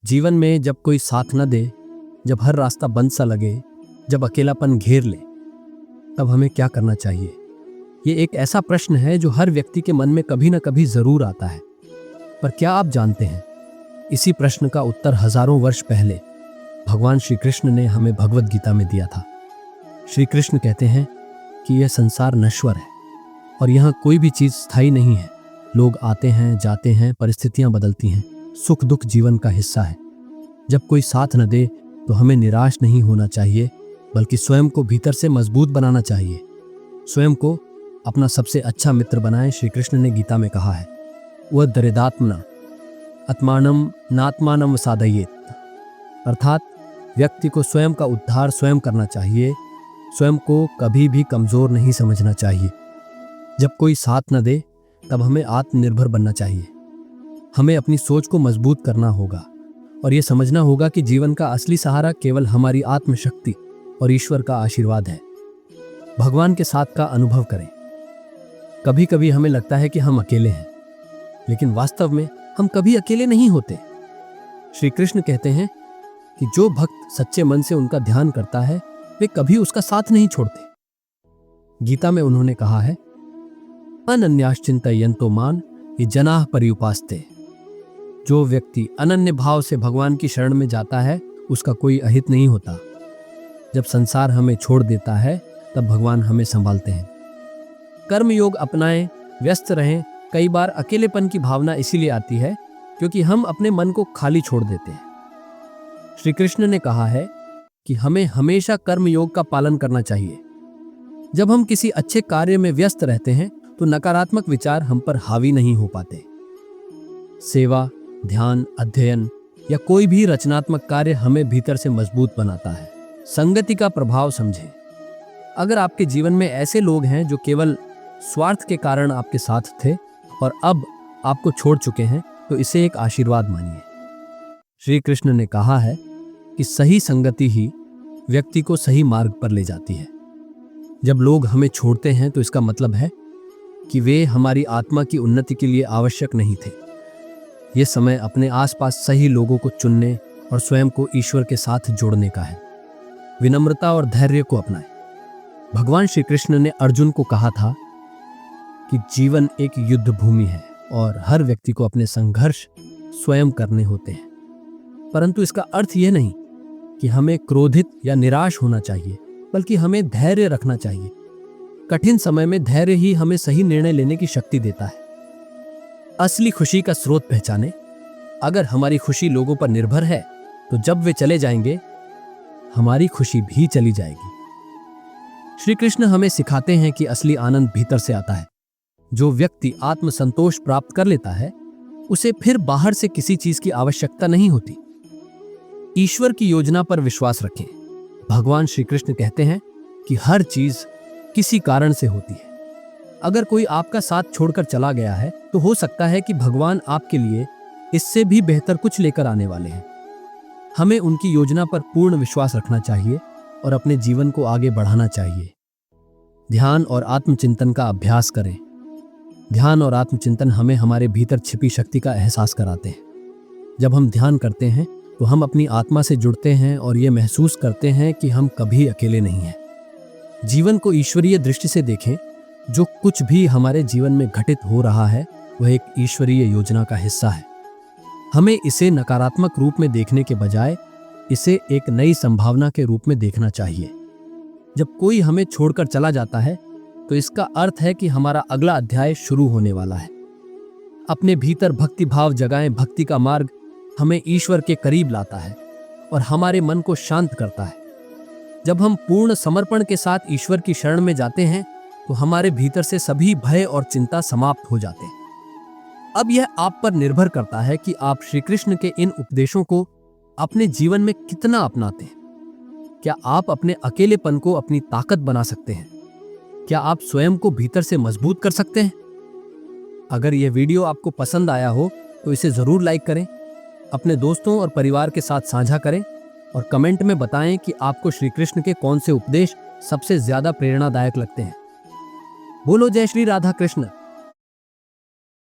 जीवन में जब कोई साथ न दे, जब हर रास्ता बंद सा लगे, जब अकेलापन घेर ले, तब हमें क्या करना चाहिए? ये एक ऐसा प्रश्न है जो हर व्यक्ति के मन में कभी न कभी जरूर आता है। पर क्या आप जानते हैं, इसी प्रश्न का उत्तर हजारों वर्ष पहले भगवान श्री कृष्ण ने हमें भगवद गीता में दिया था। श्री कृष्ण कहते हैं कि यह संसार नश्वर है और यहाँ कोई भी चीज स्थायी नहीं है। लोग आते हैं, जाते हैं, परिस्थितियां बदलती हैं, सुख दुख जीवन का हिस्सा है। जब कोई साथ न दे तो हमें निराश नहीं होना चाहिए, बल्कि स्वयं को भीतर से मजबूत बनाना चाहिए। स्वयं को अपना सबसे अच्छा मित्र बनाएं। श्री कृष्ण ने गीता में कहा है, वह दरिदात्मना आत्मानम नात्मानम साधयेत, अर्थात व्यक्ति को स्वयं का उद्धार स्वयं करना चाहिए। स्वयं को कभी भी कमजोर नहीं समझना चाहिए। जब कोई साथ न दे तब हमें आत्मनिर्भर बनना चाहिए। हमें अपनी सोच को मजबूत करना होगा और यह समझना होगा कि जीवन का असली सहारा केवल हमारी आत्मशक्ति और ईश्वर का आशीर्वाद है। भगवान के साथ का अनुभव करें। कभी कभी हमें लगता है कि हम अकेले हैं, लेकिन वास्तव में हम कभी अकेले नहीं होते। श्री कृष्ण कहते हैं कि जो भक्त सच्चे मन से उनका ध्यान करता है, वे कभी उसका साथ नहीं छोड़ते। गीता में उन्होंने कहा है, अनन्याश्चिन्तयन्तो मां ये जनाः पर्युपास्ते। जो व्यक्ति अनन्य भाव से भगवान की शरण में जाता है, उसका कोई अहित नहीं होता। जब संसार हमें छोड़ देता है, तब भगवान हमें संभालते हैं। कर्म योग अपनाएं, व्यस्त रहें। कई बार अकेलेपन की भावना इसीलिए आती है क्योंकि हम अपने मन को खाली छोड़ देते हैं। श्री कृष्ण ने कहा है कि हमें हमेशा कर्म योग का पालन करना चाहिए। जब हम किसी अच्छे कार्य में व्यस्त रहते हैं तो नकारात्मक विचार हम पर हावी नहीं हो पाते। सेवा, ध्यान, अध्ययन या कोई भी रचनात्मक कार्य हमें भीतर से मजबूत बनाता है। संगति का प्रभाव समझें। अगर आपके जीवन में ऐसे लोग हैं जो केवल स्वार्थ के कारण आपके साथ थे और अब आपको छोड़ चुके हैं, तो इसे एक आशीर्वाद मानिए। श्री कृष्ण ने कहा है कि सही संगति ही व्यक्ति को सही मार्ग पर ले जाती है। जब लोग हमें छोड़ते हैं तो इसका मतलब है कि वे हमारी आत्मा की उन्नति के लिए आवश्यक नहीं थे। ये समय अपने आसपास सही लोगों को चुनने और स्वयं को ईश्वर के साथ जोड़ने का है। विनम्रता और धैर्य को अपनाएं। भगवान श्री कृष्ण ने अर्जुन को कहा था कि जीवन एक युद्ध भूमि है और हर व्यक्ति को अपने संघर्ष स्वयं करने होते हैं। परंतु इसका अर्थ यह नहीं कि हमें क्रोधित या निराश होना चाहिए, बल्कि हमें धैर्य रखना चाहिए। कठिन समय में धैर्य ही हमें सही निर्णय लेने की शक्ति देता है। असली खुशी का स्रोत पहचानें। अगर हमारी खुशी लोगों पर निर्भर है, तो जब वे चले जाएंगे, हमारी खुशी भी चली जाएगी। श्री कृष्ण हमें सिखाते हैं कि असली आनंद भीतर से आता है। जो व्यक्ति आत्मसंतोष प्राप्त कर लेता है, उसे फिर बाहर से किसी चीज की आवश्यकता नहीं होती। ईश्वर की योजना पर विश्वास रखें। भगवान श्री कृष्ण कहते हैं कि हर चीज किसी कारण से होती है। अगर कोई आपका साथ छोड़कर चला गया है, तो हो सकता है कि भगवान आपके लिए इससे भी बेहतर कुछ लेकर आने वाले हैं। हमें उनकी योजना पर पूर्ण विश्वास रखना चाहिए और अपने जीवन को आगे बढ़ाना चाहिए। ध्यान और आत्मचिंतन का अभ्यास करें। ध्यान और आत्मचिंतन हमें हमारे भीतर छिपी शक्ति का एहसास कराते हैं। जब हम ध्यान करते हैं तो हम अपनी आत्मा से जुड़ते हैं और ये महसूस करते हैं कि हम कभी अकेले नहीं हैं। जीवन को ईश्वरीय दृष्टि से देखें। जो कुछ भी हमारे जीवन में घटित हो रहा है, वह एक ईश्वरीय योजना का हिस्सा है। हमें इसे नकारात्मक रूप में देखने के बजाय इसे एक नई संभावना के रूप में देखना चाहिए। जब कोई हमें छोड़कर चला जाता है, तो इसका अर्थ है कि हमारा अगला अध्याय शुरू होने वाला है। अपने भीतर भक्ति भाव जगाएं। भक्ति का मार्ग हमें ईश्वर के करीब लाता है और हमारे मन को शांत करता है। जब हम पूर्ण समर्पण के साथ ईश्वर की शरण में जाते हैं, तो हमारे भीतर से सभी भय और चिंता समाप्त हो जाते हैं। अब यह आप पर निर्भर करता है कि आप श्री कृष्ण के इन उपदेशों को अपने जीवन में कितना अपनाते हैं। क्या आप अपने अकेलेपन को अपनी ताकत बना सकते हैं? क्या आप स्वयं को भीतर से मजबूत कर सकते हैं? अगर यह वीडियो आपको पसंद आया हो तो इसे जरूर लाइक करें, अपने दोस्तों और परिवार के साथ साझा करें और कमेंट में बताएं कि आपको श्री कृष्ण के कौन से उपदेश सबसे ज्यादा प्रेरणादायक लगते हैं। बोलो जय श्री राधा कृष्ण।